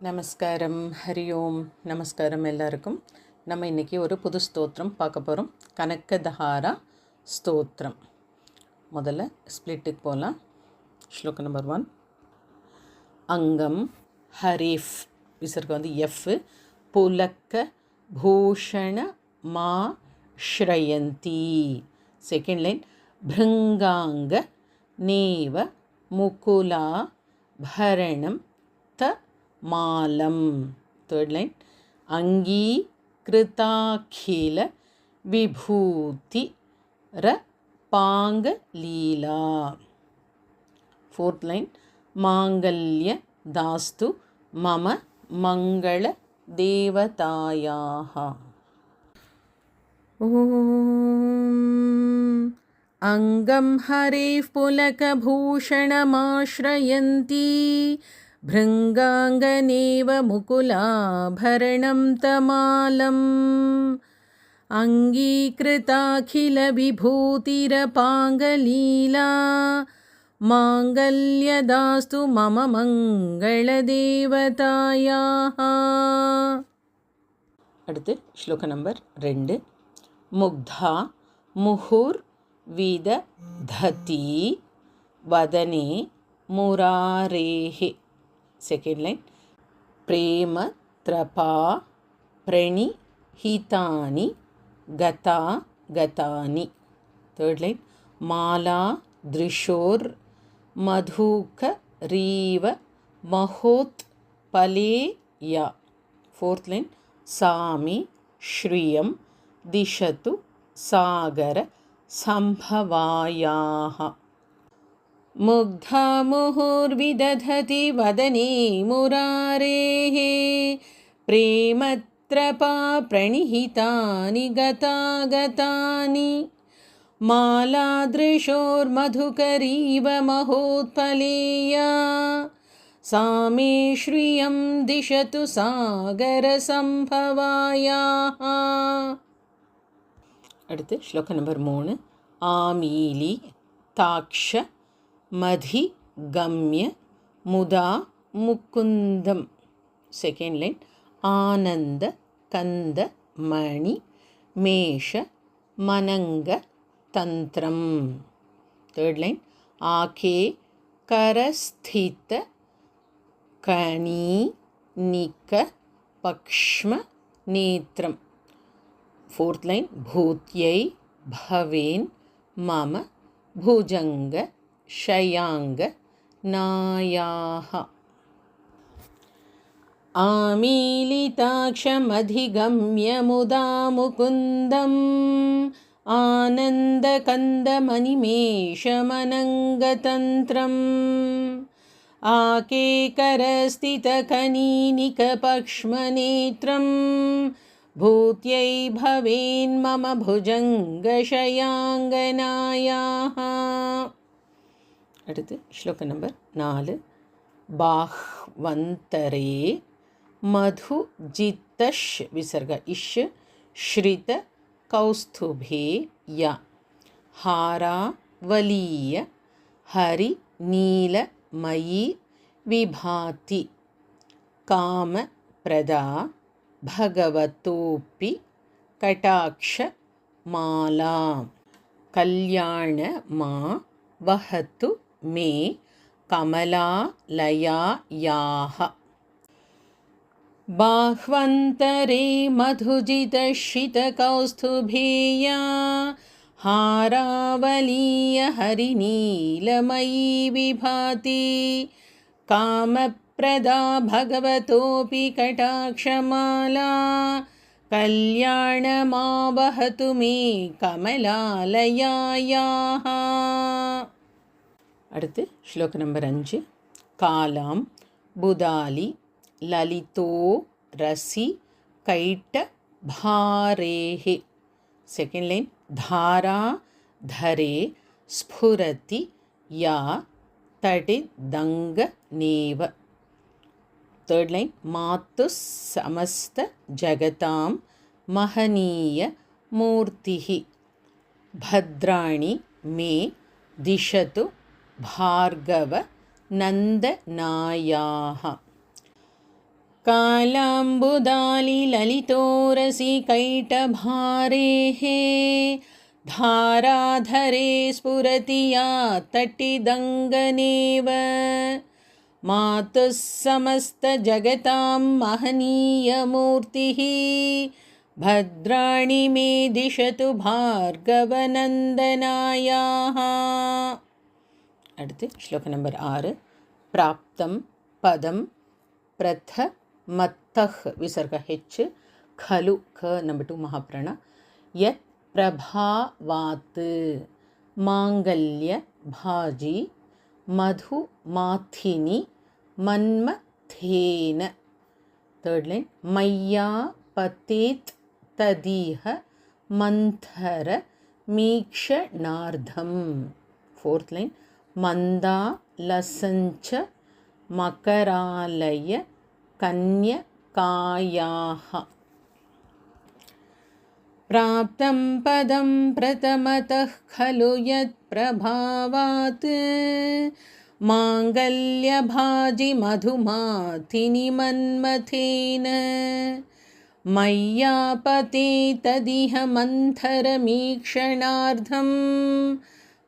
நமஸ்காரம். ஹரி ஓம். நமஸ்காரம் எல்லாருக்கும். நம்ம இன்றைக்கி ஒரு புது ஸ்தோத்திரம் பார்க்க போகிறோம். கனகதாரா ஸ்தோத்திரம். முதல்ல ஸ்பிளிட்டுக்கு போகலாம். ஸ்லோகம் நம்பர் 1. அங்கம் ஹரீஃப், விசர்க்கு வந்து எஃப், புலக்க பூஷண மா ஸ்ரயந்தி. செகண்ட் லைன், பிருங்காங்க நேவ முகுலா பரணம் த மாலம். தேர்ட் லைன், அங்கீகிருதாகில விபூதி ர பாங்க லீலா. ஃபோர்த் லைன், மாங்கல்ய தாஸ்து மம மங்கள தேவதாயாக. ஓம் அங்கம் ஹரீஃப் புலகபூஷணமாஸ்ரயந்தி பிருங்காங்கநேவ முகுலாபரணம் தமாலம் அங்கீகிருதாகில விபூதிரபாங்கலீலா மாங்கல்யதாஸ்து மம மங்களதேவதாயாக. அடுத்து ஸ்லோக நம்பர் 2. முக்தா முஹுர் விதததி வதனே முராரேஹே. செகண்ட் லைன், பிரேம த்ரபா பிரணிஹிதானி கதா கதானி. தேர்ட் லைன், மாலா திருஷோர் மதுக ரீவ மஹோத் பலேயா. ஃபோர்த் லைன், சாமி ஸ்ரீயம் திஷது சாகர சம்பவாயாக. முக்தா முஹுர்விதததி வதனே முராரேஹ பிரேமத்ரபா பிரணிஹிதானி கதா கதானி மாலாத்ரிஷோர்மதுகரீவ மஹோத்பலேயா சாமே ஸ்ரீயம் திஷது சாகர சம்பவாயாக. அடுத்து ஸ்லோக நம்பர் 3. ஆமீலி தாக்ஷ மதி கம்ய முதா முகுந்தம். செகண்ட் லைன், ஆனந்த கந்த மணி மேஷ மனங்க தந்திரம். தேர்ட் லைன், ஆகே கரஸ்தித கணி நிக பக்ஷ்ம நேத்ரம். ஃபோர்த் லைன், பூத்யை பவேன் மம புஜங்க ஷயாங்க நாயாக. ஆமீலிதாக்ஷமதிகம்ய முதா முகுந்தம் ஆனந்தகந்தமணிமேஷமனங்கதந்திரம் ஆகேகரஸ்திதகனீனிகபக்ஷ்மநேத்ரம் பூத்யை பவேன் மம புஜங்கஷயாங்கநாயாக. அடுத்து ஸ்லோக நம்பர் 4. பாஹ்வந்தரே மது ஜித்தஷ், விசர்க இஷ், ஸ்ரித கௌஸ்துபே ய ஹாராவலீய ஹரி நீலமயி விபாதி காம பிரதா பகவதோபி கடாக்ஷ மாலா கல்யாண மா வஹத்து மே கமலாலயாயாக. பாஹ்வந்தரே மதுஜிதஷிதகௌஸ்துபேயா ஹாராவலீய ஹரிநீலமயி விபாதி காமப்ரதா பகவதோபி கடாக்ஷமாலா கல்யாணமாவஹது மே கமலாலயாயாக. அடுத்து ஸ்லோக நம்பர் 5. காலாம் புதாலி லலிதோ ரசி கைட்ட பாரேஹே. செகண்ட் லைன், தாரா தரே ஸ்புரதி யா தடிதங்க நேவ. தேர்ட் லைன், மாத்து சமஸ்த ஜகதாம் மகனீய மூர்த்திஹி பத்ராணி மே திஷது பார்கவ நந்தநாயாக. कालाम्बुदालिललितोरसि कैटभारेः धाराधरे स्फुरति या तटिदङ्गनेव मातुः समस्तजगतां महनीयमूर्तिः भद्राणि मे दिशतु भार्गवनन्दनायाः. அடுத்து ஸ்லோகம் நம்பர் 6. प्राप्तं पदं प्रथमतः विसर्ग हेच् खलु ख नंबर 2 महाप्राण यत् प्रभावात् मांगल्य भाजी मधु माथिनी मन्मथेन. थर्ड लाइन मय्या पतेत् तदीह मंथर मीक्षणार्धम. फोर्थ लाइन मंदा लसंच मकरालय कन्यकायाः. प्राप्तं पदं प्रथमतः खलु यत् प्रभावात् मांगल्यभाजि मधुमाथिनि मन्मथेन मय्यापते तदिह मन्थरमीक्षणार्धं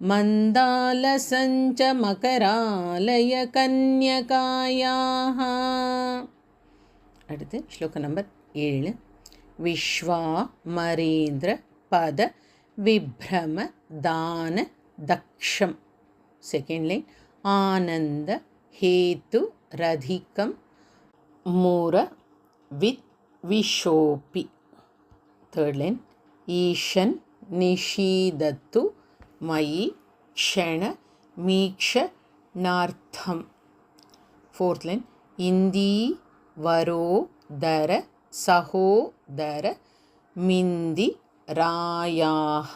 मन्दालसञ्च मकरालय कन्यकायाः. அடுத்து ஸ்லோகம் நம்பர் 7. விஸ்வாமரேந்திர பத விப்ரம தான தக்ஷம். செகண்ட் லைன் ஆனந்த ஹேத்து ரதிகம் மூர வித் விஷோபி. தேர்ட் லைன் ஈஷன் நிஷீதத்து மயி க்ஷண மீக்ஷணார்த்தம். ஃபோர்த் லைன் இந்தி வரோதர சகோதர மிந்தி ராயாः.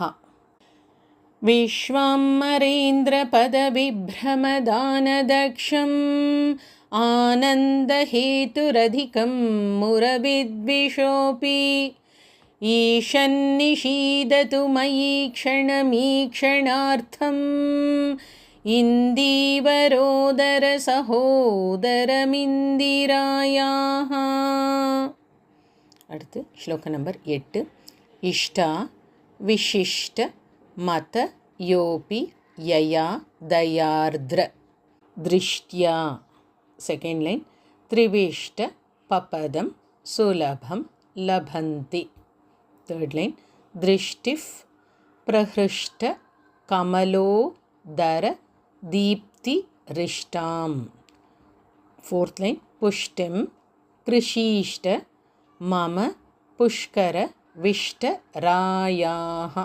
விஸ்வாமரேந்திர பத விப்ரமதானதக்ஷம் ஆனந்தஹேதுரதிகம் முரவித்விஷோபி ஈஷன்னிஷீதது மயி க்ஷணமீக்ஷணார்த்தம் இந்தீவரோதர சகோதரமிந்திராயாः. அடுத்து ஸ்லோகம் நம்பர் 8. இஷ்டா விசிஷ்ட மத யோபி யயா தயார்த்ர திருஷ்ட்யா. செகண்ட் லைன் த்ரிவிஷ்ட பபதம் சுலபம் லபந்தி. தேர்ட் லைன் திருஷ்டிஃப் பிரஹ்ருஷ்ட கமலோதர தீப்தி ரிஷ்டாம். ஃபோர்த் லைன் புஷ்டிம் கிருஷீஷ்ட மம புஷ்கர விஷ்ட ராயாः.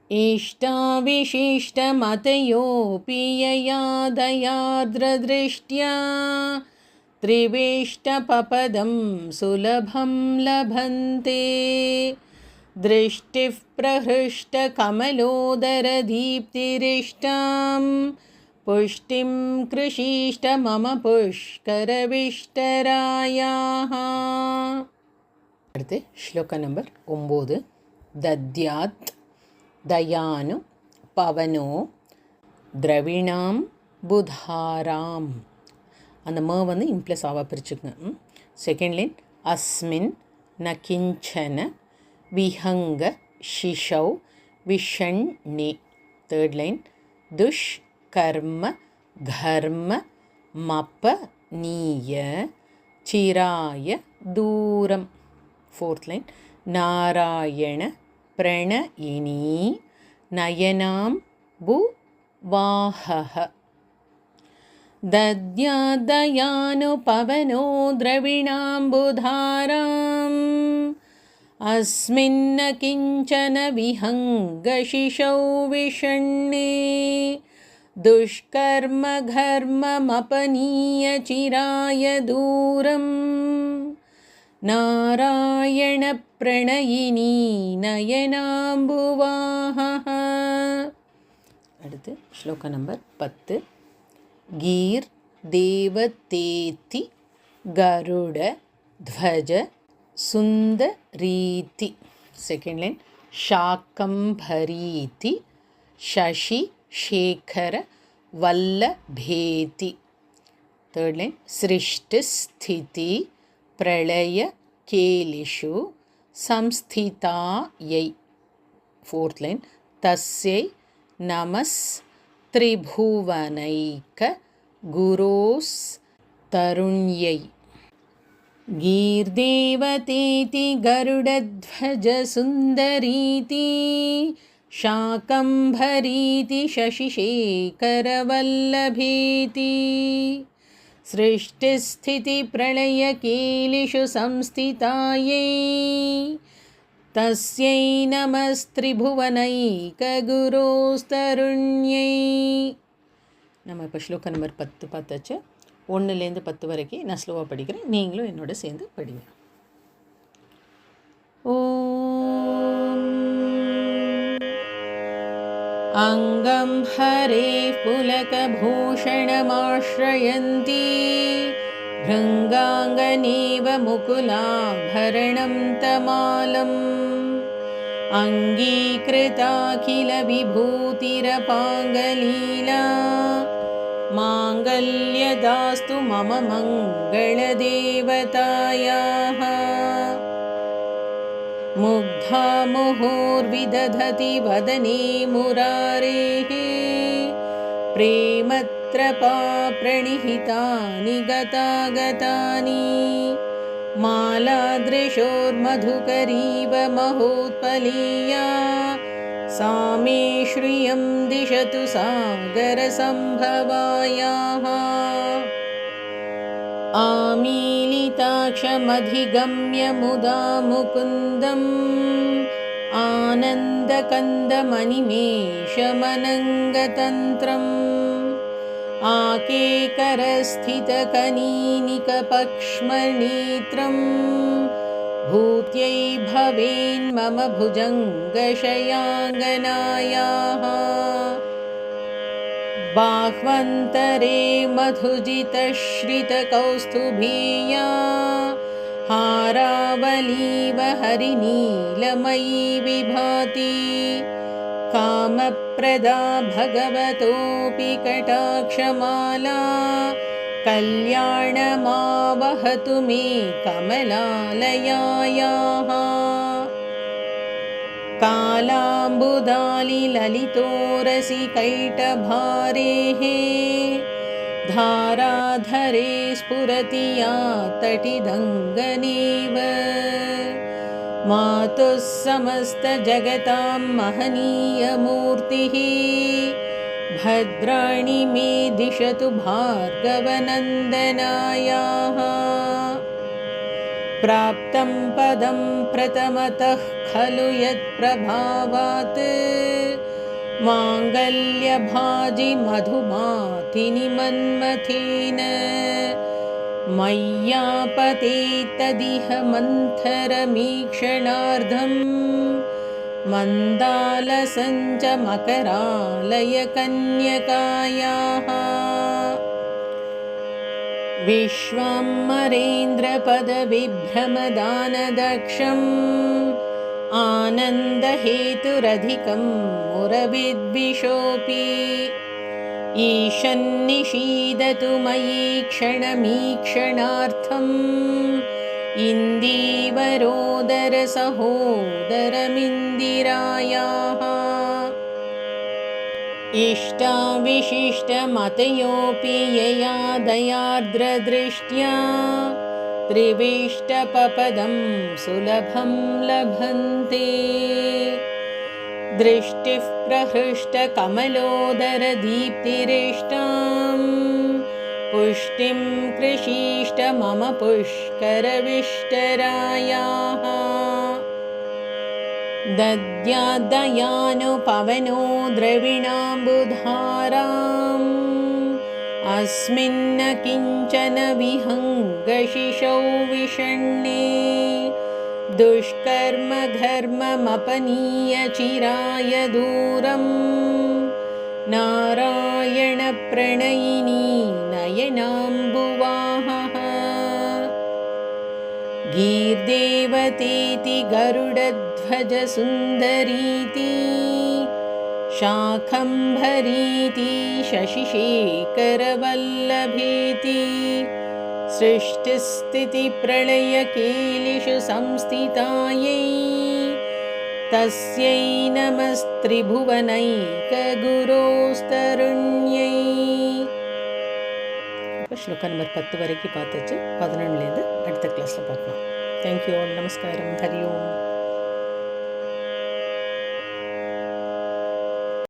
इष्टाविशिष्टमतयोऽपि यया दयार्द्रदृष्ट्या त्रिविष्टपपदं सुलभं लभन्ते दृष्टिः प्रहृष्टकमलोदरदीप्तिरिष्टां पुष्टिं कृषीष्ट मम पुष्करविष्टरायाः. அடுத்து ஸ்லோக நம்பர் 9. தத்யாத் தயானு பவனோ திரவிணாம் புதாராம். அந்த வந்து இம்ப்ளஸ் ஆவா பிரிச்சுக்கங்க. செகண்ட் லைன் அஸ்மின் ந கிஞ்சன விஹங்க ஷிஷௌ விஷண்ணே. தேர்ட் லைன் துஷ் கர்ம கர்ம மப நீய சிராய தூரம். ஃபோர்த் லைன் நாராயண பிரணயினி நயனாம் புவாஹஹ. தத்யாதயானு பவனோ திரவிணாம்புதாராம் அஸ்மின்ன கிஞ்சன விஹங்கசிஷௌ விஷண்ணே துஷ்கர்ம கர்மமபனீய சிராய தூரம் நாராயண பிரணயினி நயனாம்புவாஹஹ. அடுத்து ஸ்லோக நம்பர் 10. गीर् देवतेति गरुड ध्वज सुंदरीति. Second line शाकंभरीति Shashi Shekhar वल्लभेति. Third line, Srishtisthiti Pralaya Kelishu Samsthitayai. Fourth line, Tasyai Namas Tribhuvanaika Guros Tarunyai. गीर्देवतेति गरुडध्वजसुन्दरीति शाकम्भरीति शशिशेखरवल्लभेति सृष्टिस्थितिप्रलयकेलिषु संस्थितायै तस्यै नमस्त्रिभुवनैकगुरोस्तरुण्यै. நம்ம இப்போ ஸ்லோக நம்பர் 10 பார்த்தாச்சு. 1லேருந்து 10 வரைக்கும் நான் ஸ்லோவாக படிக்கிறேன், நீங்களும் என்னோட சேர்ந்து படிங்க. ஓம் அங்கம் ஹரே புலகபூஷணமாஸ்ரயந்தி भृङ्गाङ्गनेव मुकुलाभरणं तमालम् अङ्गीकृताखिलविभूतिरपाङ्गलीला माङ्गल्यदास्तु मम मङ्गलदेवतायाः. मुग्धा मुहुर्विदधति वदने मुरारेः प्रेमत्रपा प्रणिहितानि गतागतानि मालादृशोर्मधुकरीव महोत्पलीया सा मे श्रियं दिशतु सागरसम्भवायाः. आमीलिताक्षमधिगम्य मुदा मुकुन्दम् आनन्दकन्दमनिमेषमनङ्गतन्त्रम् आकेकरस्थितकनीनिकपक्ष्मनेत्रम् भूत्यै भवेन्मम भुजङ्गशयाङ्गनायाः. बाह्वन्तरे मधुजितश्रितकौस्तुभीया हारावलीव हरिनीलमयी विभाति कामप्रदा भगवतोऽपि कटाक्षमाला कल्याणमावहतु मे कमलालयायाः. कालाम्बुदालिललितोरसिकैटभारेः धाराधरे स्फुरति या तटिदङ्गनेव. मातुः समस्तजगतां महनीयमूर्तिः भद्राणि मे दिशतु भार्गवनन्दनायाः. प्राप्तं पदं प्रथमतः खलु यत्प्रभावात् माङ्गल्यभाजि मधुमातिनि मन्मथेन मय्यापतेत्तदिह मन्थरमीक्षणार्धं मन्दालसञ्च मकरालयकन्यकायाः. विश्वामरेन्द्रपदविभ्रमदानदक्षम् आनन्दहेतुरधिकं मुरविद्विषोऽपि ईशन्निषीदतु मयि क्षणमीक्षणार्थम् इन्दीवरोदरसहोदरमिन्दिरायाः. इष्टाविशिष्टमतयोऽपि यया दयार्द्रदृष्ट्या त्रिविष्टपपदं सुलभं लभन्ते. दृष्टिः प्रहृष्टकमलोदरदीप्तिरेष्टां पुष्टिं कृषीष्ट मम पुष्करविष्टरायाः. दद्याद्दयानुपवनो द्रविणाम्बुधाराम् अस्मिन्न किञ्चन विहङ्गशिशौ विषण्णे. दुष्कर्मघर्ममपनीय चिराय दूरं नारायणप्रणयिनी नयनाम्बुवाहः. गीर्देवतेति गरुडध्वजसुन्दरीति शाकम्भरीति शशिशेखरवल्लभेति सृष्टिस्थितिप्रलयकेलिषु संस्थितायै तस्यै நமஸ்திரிபுவனைககுரோஸ்தருண்யை. இப்போ ஸ்லோகா நம்பர் 10 வரைக்கும் பார்த்தாச்சு. 11லேருந்து அடுத்த கிளாஸில் பார்க்கலாம். Thank you all. நமஸ்காரம். ஹரி ஓம்.